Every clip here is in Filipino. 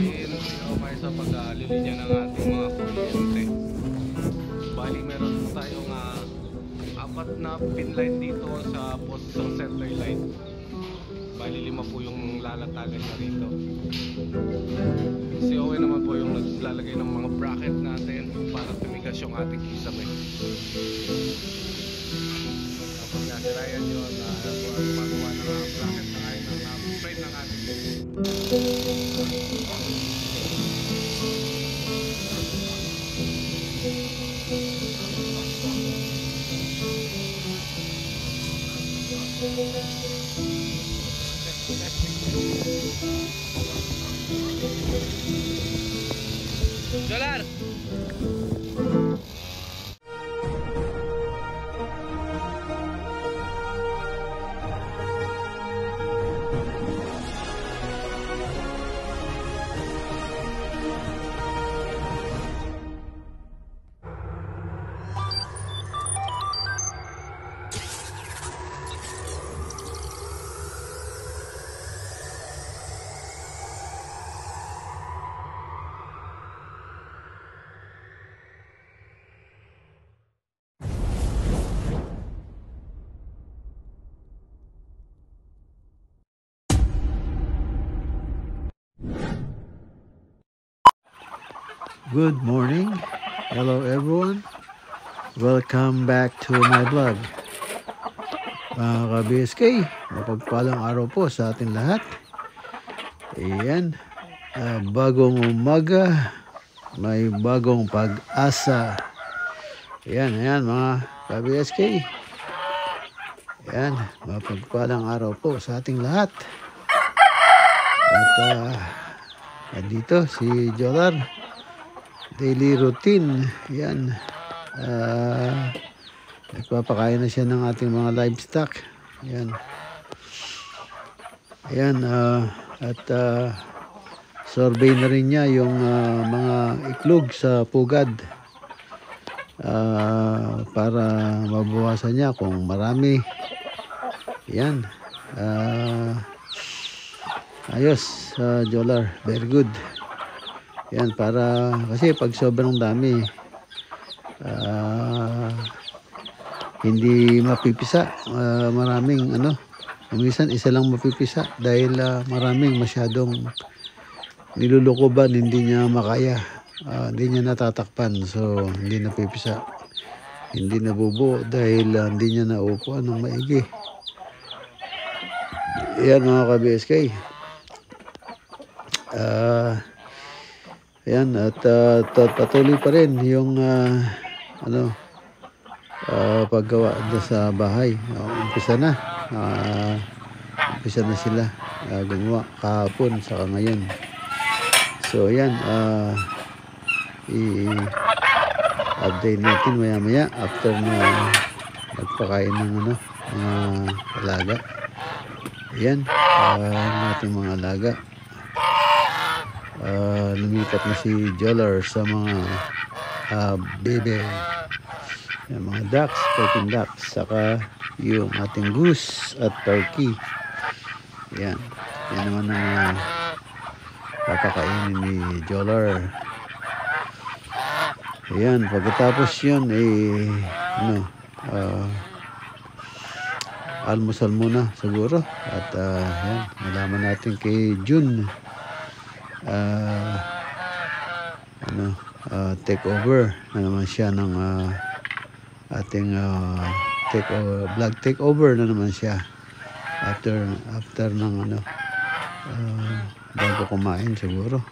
kuryente o kaya sa pag-alilinya ng ating mga kuryente. Bali meron po tayong apat na pin light dito sa post ng center light. Bali 5 po yung lalatagan niya rito. Si Owen naman po yung naglalagay ng mga bracket natin para tumigas yung ating kisame. Kapag nasirayan yun, gumagawa ng bracket na kayo ng frame ng ating Jolar! Good morning. Hello everyone. Welcome back to my vlog. Mga ka-BSK, mapagpalang araw po sa atin lahat. Ayan, bagong umaga, may bagong pag-asa. Ayan mga ka-BSK. Ayan, mapagpalang araw po sa ating lahat. At dito si Jolar. Daily routine. Yan. Nagpapakain na siya ng ating mga livestock. Yan. Ayan. Survey na rin niya yung mga iklog sa pugad. Para mabawasan niya kung marami. Yan. Ayos. Jolar. Very good. Yan, para kasi pag sobrang dami hindi mapipisa, maraming minsan isa lang mapipisa dahil maraming masyadong nilulukoban, hindi niya makaya, hindi niya natatakpan, so hindi napipisa, hindi nabubuo dahil hindi niya naupuan ng maigi. Yan mga ka-BSK. Ayan, at patuloy pa rin yung paggawa sa bahay. Umpisa na sila gumawa kahapon saka ngayon. So ayan, i-update natin maya after na nagpakain ng mga alaga. Ayan, ating mga alaga. Lumipat na si Jolar sa mga bebe, yung mga ducks, Peking ducks, saka yung ating goose at turkey. Yan naman ang papakainin ni Jolar. Ayan, pagkatapos yun almusal muna siguro at yan, malaman natin kay June take over na naman siya ng ating vlog takeover na naman siya after ng bago kumain siguro.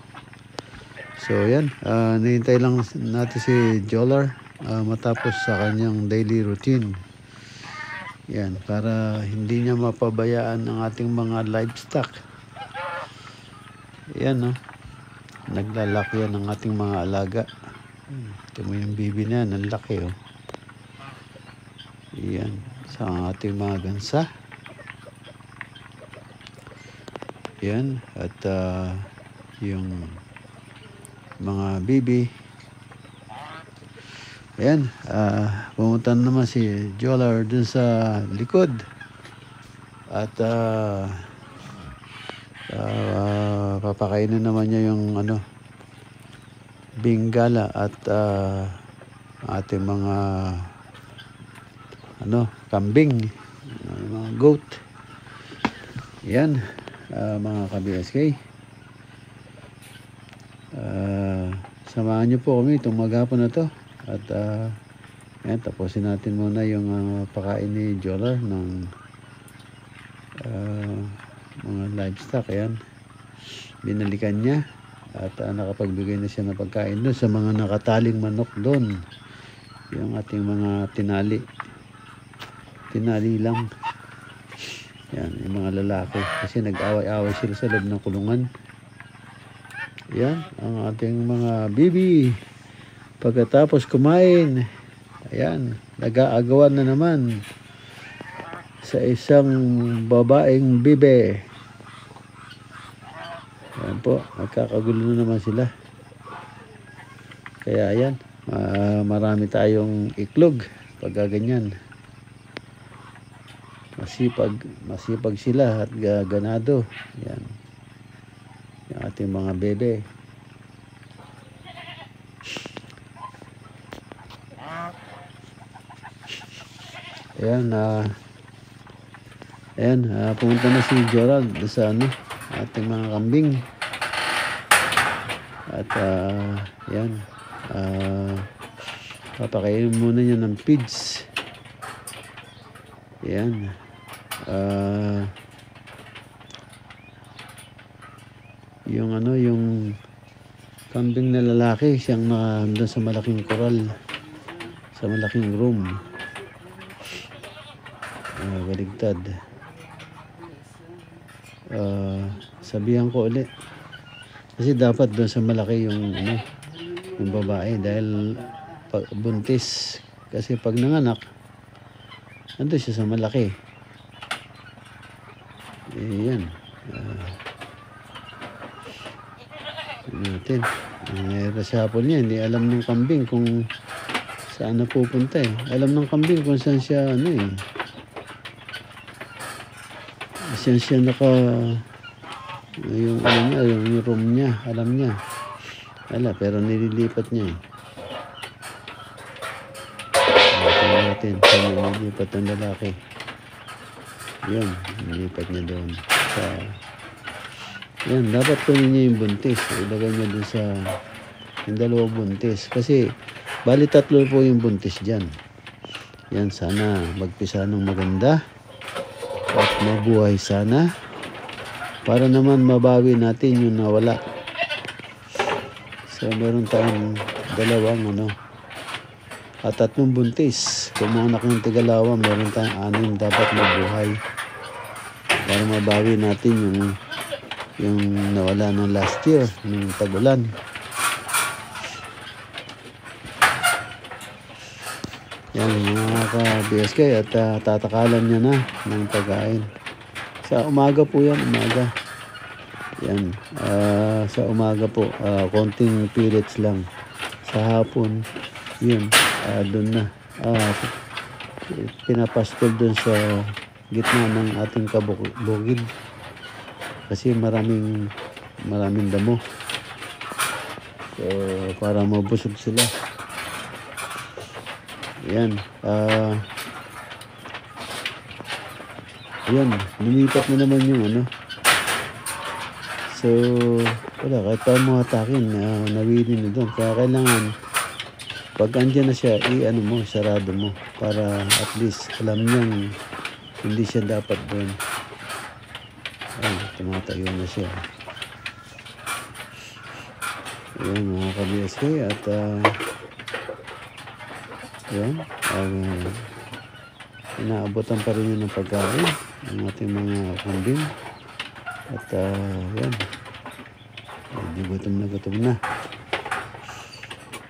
So yan, nihintay lang natin si Jolar matapos sa kanyang daily routine. Yan, para hindi niya mapabayaan ang ating mga livestock. Yan, naglalaki yan ng ating mga alaga. Ito mo yung bibi na yan, ang laki, yan, sa ating mga gansa. Yan, at yung mga bibi. Ayan, pumunta naman si Jolar dun sa likod. At papakainin naman niya yung ano, Bengala at ating mga ano, kambing, mga goat. Yan, mga ka-BSK. Samahan niyo po kami itong maghapon na to. At yan, tapusin natin muna yung pakain ni Jola ng mga livestock. Ayan, binalikan niya at nakapagbigay na siya ng pagkain doon sa mga nakataling manok doon, yung ating mga tinali lang. Yan, yung mga lalaki kasi nag-away-away sila sa loob ng kulungan. Yan ang ating mga bibi pagkatapos kumain. Ayan, nag-aagawan na naman sa isang babaeng bibe. Ayan po, nagkakagulo na naman sila. Kaya ayan, marami tayong iklog pag ganyan. Masipag sila at ganado. Yan, yung ating mga bebe. Ayan, pumunta na si Gerald sa ano, ating mga kambing. At yan, papakainin muna niya ng feeds. Yan, yung ano, yung kambing na lalaki, siyang nandun sa malaking koral, sa malaking room. Baligtad. Sabihan ko ulit, kasi dapat doon sa malaki yung ano, yung babae, dahil buntis. Kasi pag nanganak, nandun siya sa malaki. Yan, natin. Sa hapon niya, hindi alam ng kambing kung saan na pupunta eh. Alam ng kambing kung saan siya ano eh. Saan siya yung ano niya, yung room niya, alam niya. Pero nililipat niya eh. Tingnan natin, saan nililipat ng lalaki. Yun, nililipat niya doon. Yan, dapat kunin niya yung buntis. Ilagay niya doon sa yung dalawang buntis. Kasi, bali 3 po yung buntis dyan. Yan, sana magpisa ng maganda. At mabuhay sana para naman mabawi natin yung nawala. So meron tayong dalawang ano at 3 buntis. Kung mga anak ng Tigalawa, meron tayong 6 dapat mabuhay para mabawi natin yung nawala ng last year ng tag-ulan. Yan mga ka-BSK, at tatakalan niya na ng pagkain. Sa umaga po yan, umaga. Yan, sa umaga po, konting pellets lang. Sa hapon, yun, doon na. Pinapastol doon sa gitna ng ating kabukid. Kasi maraming damo. So, para mabusog sila. Yan, yan, lumipat na naman yung ano. So, wala, kahit pa mo hatakin, nawili na doon. Kaya kailangan, pag andyan na siya, i-ano mo, sarado mo. Para at least, alam niyang hindi siya dapat doon. Ay, tumatayo na siya. Ayan, mga ka-BSK, at yan, inaabotan pa rin yun ng pagkain ng ating mga kambing. At yan, gutom na.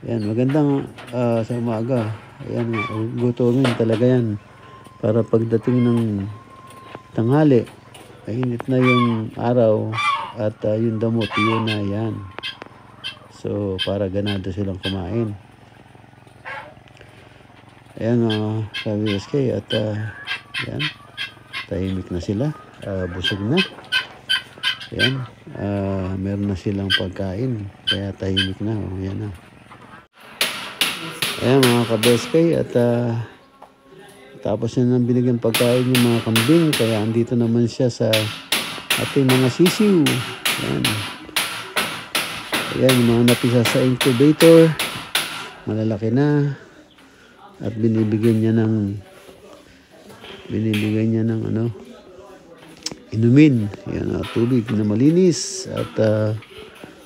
Yan, magandang sa umaga. Yan, gutomin talaga yan. Para pagdating ng tanghali, init na yung araw at yung damot, yun na yan. So, para ganado silang kumain. Ayan mga ka-BSK, at yan, tahimik na sila, busog na. Ayan, meron na silang pagkain. Kaya tahimik na. Oh, ayan na. Ayan mga kabeskay. At tapos na nang binigyan pagkain yung mga kambing. Kaya andito naman siya sa ating mga sisiw. Ayan. Ayan, yung mga napisa sa incubator. Malalaki na. At binibigyan niya ng ano, inumin. Yan, tubig na malinis at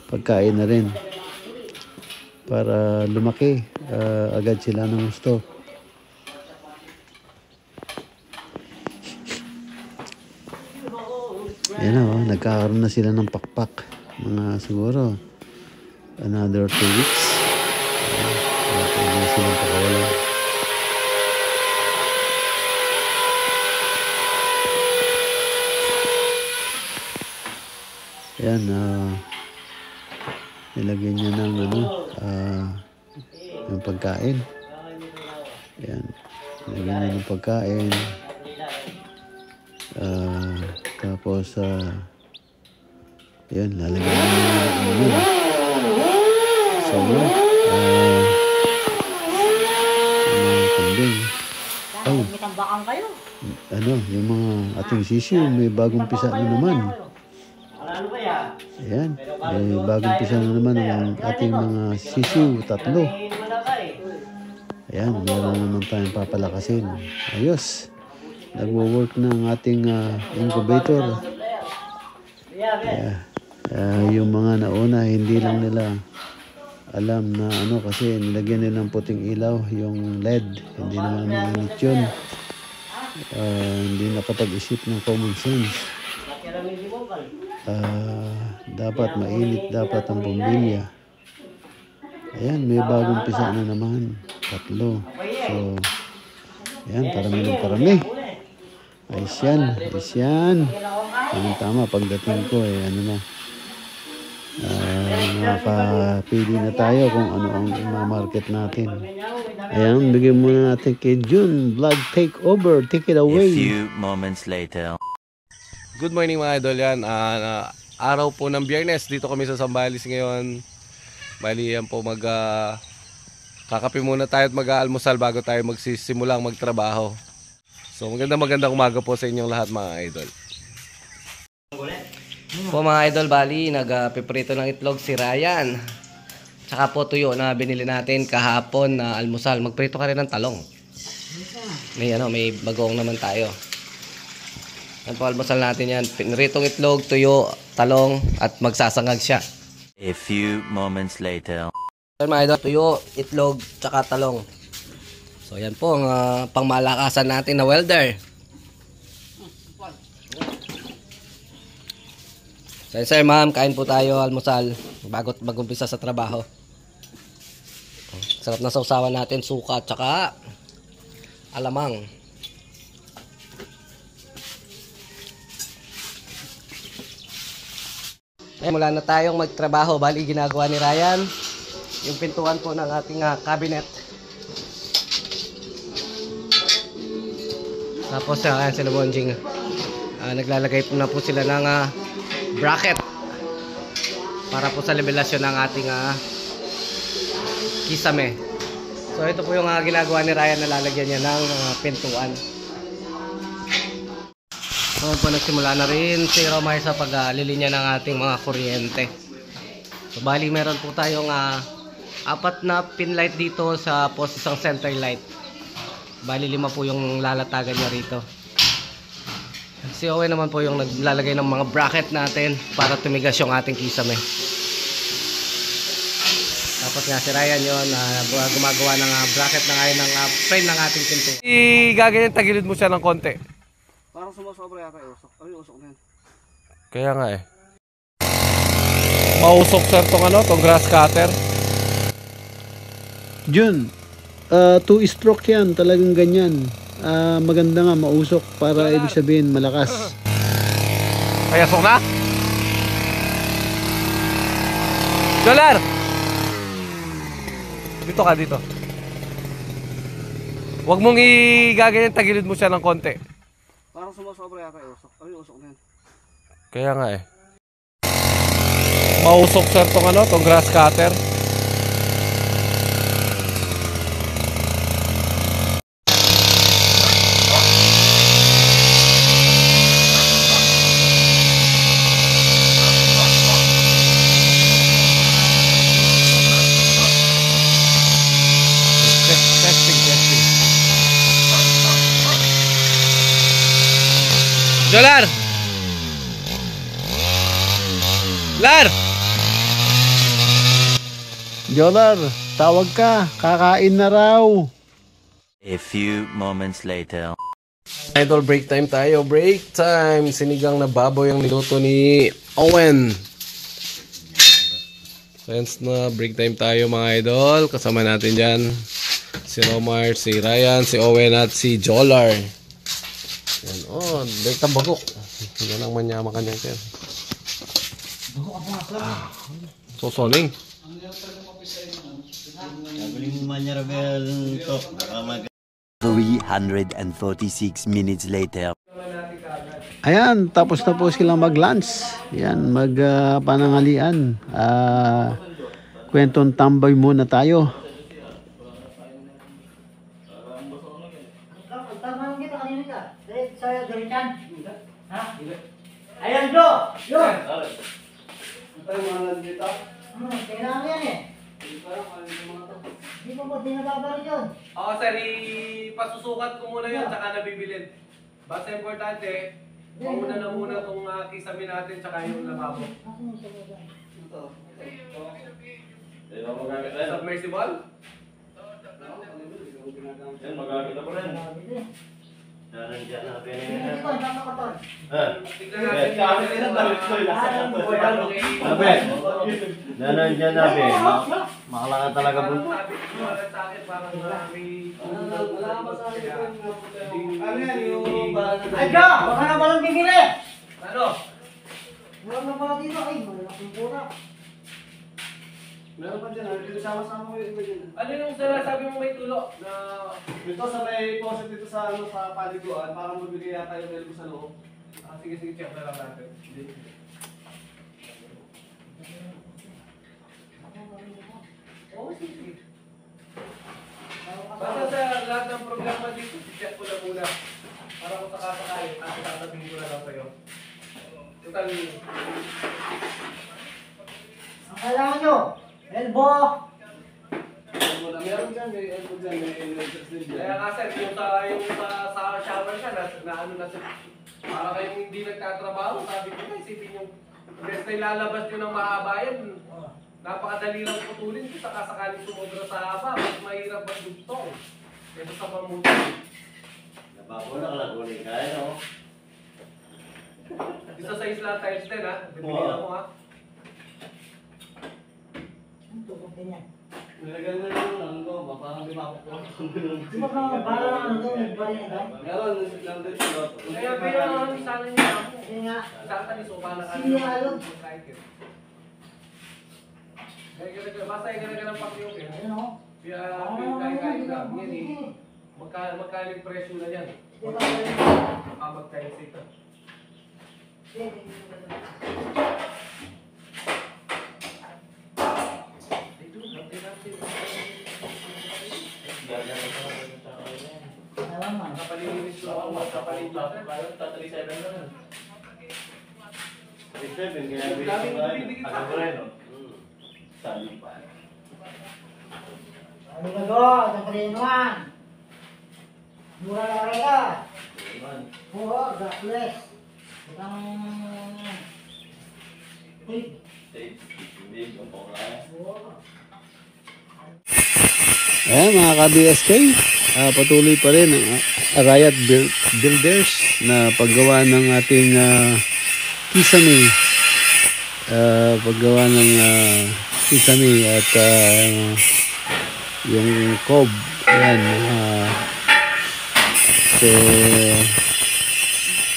pagkain na rin para lumaki agad sila ng gusto. Yan na, nagkakaroon na sila ng pakpak. Mga siguro another 2 weeks. Pwede silang pakawalan. Ayan, nilagyan niya ng yung pagkain. Ayan, nilagyan niya ng pagkain. Tapos, ayan, lalagyan niya ng ano. So, mga kambing. Ay, ano, yung mga ating sisiw, may bagong pisa na naman. Ayan, may bagong pisa na naman ang ating mga sisiw, 3. Ayan, meron naman tayong papalakasin. Ayos, nagwo-work na ang ating incubator. Yung mga nauna, hindi lang nila alam na ano, kasi nilagyan nilang puting ilaw, yung LED. Hindi naman mainit yun. Hindi nakapag-isip ng common sense. Dapat mainit dapat ang bumbilya. Ayan, may bagong pisa na naman, 3. So ayan, parami ng parami. Ayos yan. Tama pagdating ko ano na, makapili na tayo kung ano ang market natin. Ayan, bigyan muna natin kay June. Vlog takeover, take it away. A few moments later. Good morning mga idol, yan. Araw po ng Biyernes, dito kami sa Zambales ngayon. Bali yan po, kakape muna tayo at mag-aalmusal bago tayo magsisimulang magtrabaho. So magandang umaga po sa inyong lahat mga idol. Po mga idol, bali nagpiprito ng itlog si Ryan. Tsaka po tuyo na binili natin kahapon na almusal. Magprito ka rin ng talong. May bagoong naman tayo. Yan po, almusal natin yan. Pinritong itlog, tuyo, talong, at magsasangag siya. A few moments later. Yan mga idol, tuyo, itlog, tsaka talong. So yan po ang pangmalakasan natin na welder. So sir, ma'am, kain po tayo almusal bago mag-umpisa sa trabaho. Sarap na sausawan natin, suka, tsaka alamang. Mula na tayong magtrabaho, bali ginagawa ni Ryan yung pintuan po ng ating cabinet. Tapos ayan sila Bonjing, naglalagay po na po sila ng bracket para po sa levelasyon ng ating kisame. So ito po yung ginagawa ni Ryan, na lalagyan niya ng pintuan. So po nagsimula na rin si Romar sa paglilinya ng ating mga kuryente. So bali meron po tayong 4 na pin light dito sa post, isang center light. Bali 5 po yung lalatagan niya rito. Si Owen naman po yung naglalagay ng mga bracket natin para tumigas yung ating kisame. Tapos nga si Ryan yun, gumagawa ng bracket na ngayon ng frame ng ating pinto. Gaganyan, tagilid mo siya ng konti. Parang sumasobra yata yung usok. Usok na yun. Kaya nga mausok sir tong grass cutter. June, 2-stroke yan, talagang ganyan. Maganda nga mausok para ibig sabihin malakas. Kaya sok na? Dolar! Dito ka, dito. Huwag mong igaganyan, tagilid mo siya ng konti. Parang sumasobra yata yung usok. Usok na yun. Kaya nga Mausok sir tong ano, tong grass cutter. Testing. Jolar! Lar! Jolar, tawag ka. Kakain na raw. A few moments later. Idol, break time tayo. Break time! Sinigang na baboy ang niluto ni Owen. Friends na break time tayo mga idol. Kasama natin dyan si Romar, si Ryan, si Owen at si Jolar. Yan, oh, break time bagok. Yan ang manyama kanyang sir. Sosoling. 346 minutes later. Ayan, tapos na po silang mag-lunch. Yan, panangalian. Kwentong tambay muna tayo. Ayan, bro! Yun! Kailangan yan eh. Di mo di nababalik yun. Oo sir, ipasusukat ko muna yun tsaka nabibilin. Basta importante, mauna na muna itong kisame natin tsaka yung lababo. Submersible? Magamit ako rin. Nandiyan na, Hindi ko, tama ka to. Tignan natin. Nandiyan na, Makalaka talaga po. Sabi ko sa akin, parang may... Ay, bro! Baka na palang bibili! Ano? Wala na pala dito. Ay, malaking pura. Meron pa dyan, sama-sama ko yung iba dyan. Ano yung sinasabi mo may tulo na... Ito sa may poset dito sa paliguan, parang mabigay yata yung elbow sa loob. Sige, check na lang natin. Oo, sige. Basta sa lahat ng programa dito, check ko na muna. Para kung sakasakali, at sasabihin ko na lang sa'yo. Total, Ang kailangan nyo, elbow! Meron dyan, may elbow dyan, may electric din dyan. kaya nga sir, yung sa shower ka, na ano na sir, para kayong hindi nagtatrabaho, sabi ko na, isipin yung best na ilalabas nyo ng mahaba yan, napakadali lang putulin kung sakasakaling sumobra sa haba, mas mahirap magdugtong. Ito sa pamuti. Nababo na kalagunin kaya, no? Isa sa isla times 10 ha, bibigyan ako ha. Ang tukot ganyan. Nilagyan na lang ng ano, parang di makukuha. Di ba kung bala lang ano doon, nagbari na tayo? Meron, nandun sa lot. Kaya pero sana niya ako. Kasi nga, Saan ka ni Sopa na ka Sinalo. Basta yung gano'n ng pakyong eh. ayun o. Kaya Ako kain-kain naman, lang yan eh. hindi Magkaling presyo na yan. ba pwede? Magkain sito. Alam mo. Kapalilinis ko ako, kapalilinis ko. Ano ka do? Sa parinuan. Mura na rin ka. Oo, God bless. Butang... Uy. Oo. Ayan mga ka-BSK, patuloy pa rin ang Riot Builders na paggawa ng ating kisame. Paggawa ng kisame at yung cob. Ayan. So,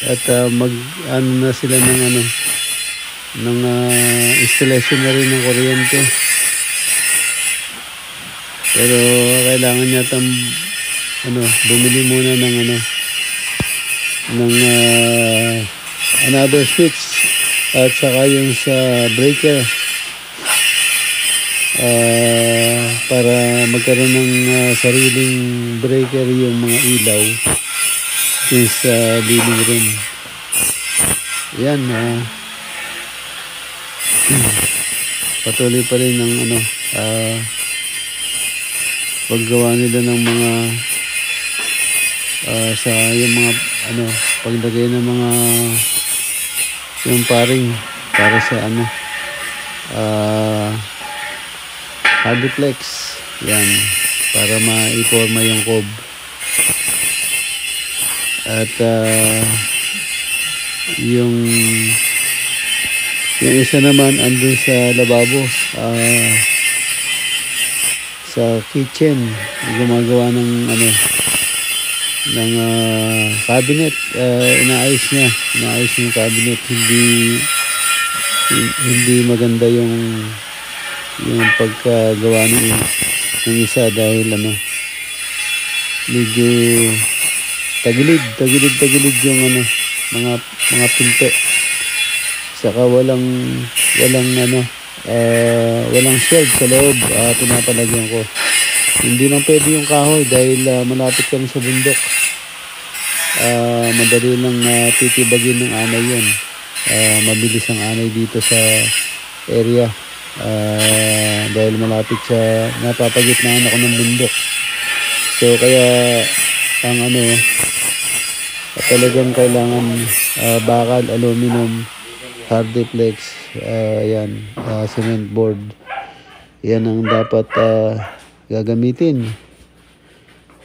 at ano na sila ng installation na rin ng kuryente. Pero kailangan yata bumili muna ng another switch at saka yung sa breaker para magkaroon ng sariling breaker yung mga ilaw yung sa living room. Yan, patuloy pa rin ng paggawa nila ng mga sa yung mga paglagay ng mga yung paring para sa hardiplex. Yan, para maiporma yung cob. At yung isa naman andun sa lababo, sa kitchen, gumagawa ng cabinet. Inaayos niya yung cabinet. Hindi maganda yung pagkagawa ng isa dahil medyo tagilid yung mga pinto, saka walang shelf sa loob. Pinapalagyan ko, hindi lang pwede yung kahoy dahil malapit kami sa bundok. Madali lang titibagin ng anay yun. Mabilis ang anay dito sa area, dahil malapit siya, napapagitnaan ako ng bundok. So kaya ang talagang kailangan bakal, aluminum, hardiplex, cement board. Yan ang dapat gagamitin.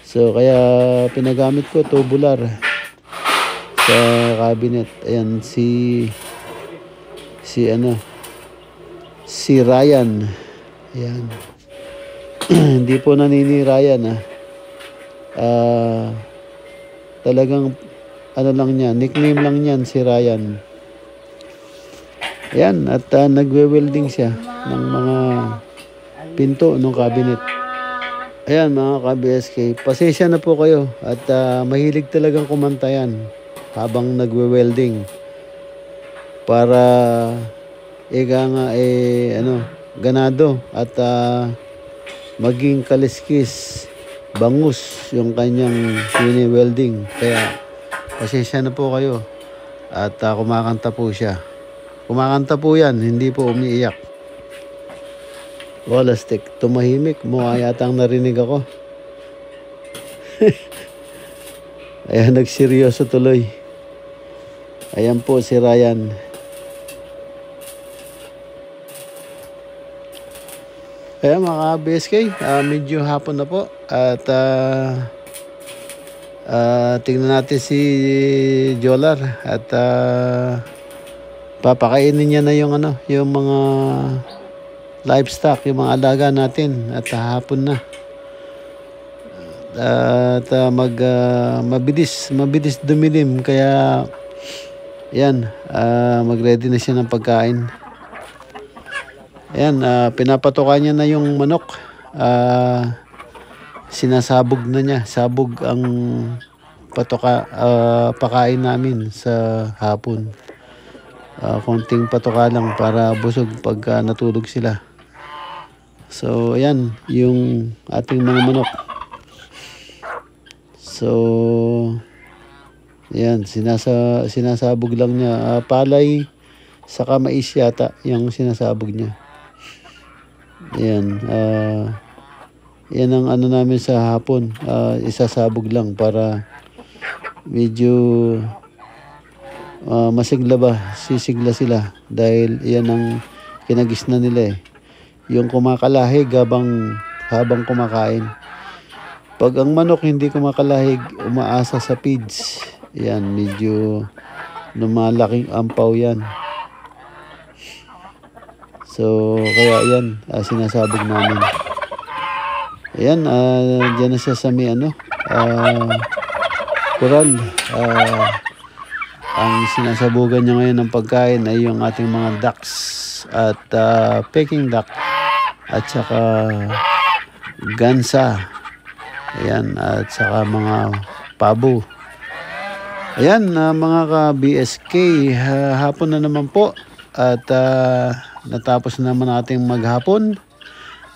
So kaya pinagamit ko tubular sa cabinet. Ayan, si Ryan. Ayan. Hindi po naninira yan. Talagang lang niya, nickname lang niyan, si Ryan. Ayan, at nagwe-welding siya ng mga pinto ng cabinet. Ayan mga ka-BSK, pasensya na po kayo at mahilig talagang kumanta yan habang nagwe-welding para ganado at maging kaliskis, bangus yung kanyang welding. Kaya pasensya na po kayo at kumakanta po siya. Kumakanta po yan, hindi po umiiyak. Wala stick, tumahimik. Mukha yatang narinig ako. Ayan, nagseryoso tuloy. Ayan po si Ryan. Ayan mga BSK, medyo hapon na po. At tingnan natin si Jolar. At papakainin niya na yung mga livestock, yung mga alaga natin, at hapon na. At mabilis dumilim, kaya yan, mag-ready na siya ng pagkain. Ayan, pinapatukan niya na yung manok. Sinasabog na niya, sabog ang pakain namin sa hapon. Konting patuka lang para busog pag natulog sila. So ayan yung ating mga manok. So ayan, sinasabog lang niya, palay saka mais yata yung sinasabog niya. Ayan, yan ang namin sa hapon, isasabog lang para medyo sisigla sila dahil yan ang kinagisna nila yung kumakalahig habang kumakain. Pag ang manok hindi kumakalahig, umaasa sa feeds, yan, medyo lumalaking ampaw yan. So kaya yan, sinasabog namin. Ayan, dyan na siya sa may kural. Ang sinasabugan niya ngayon ng pagkain ay yung ating mga ducks at Peking duck at saka gansa. Ayan, at saka mga pabo. Ayan, mga ka-BSK, hapon na naman po at natapos na naman nating maghapon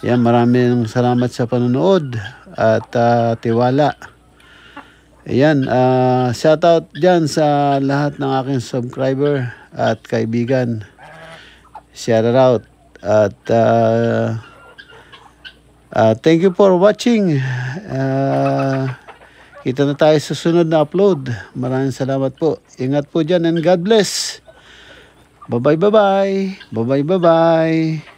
Yan, maraming salamat sa panonood at tiwala. Ayan, shoutout dyan sa lahat ng aking subscriber at kaibigan. Shout out. At thank you for watching. Kita na tayo sa sunod na upload. Maraming salamat po. Ingat po dyan and God bless. Bye-bye, bye-bye. Bye-bye, bye-bye.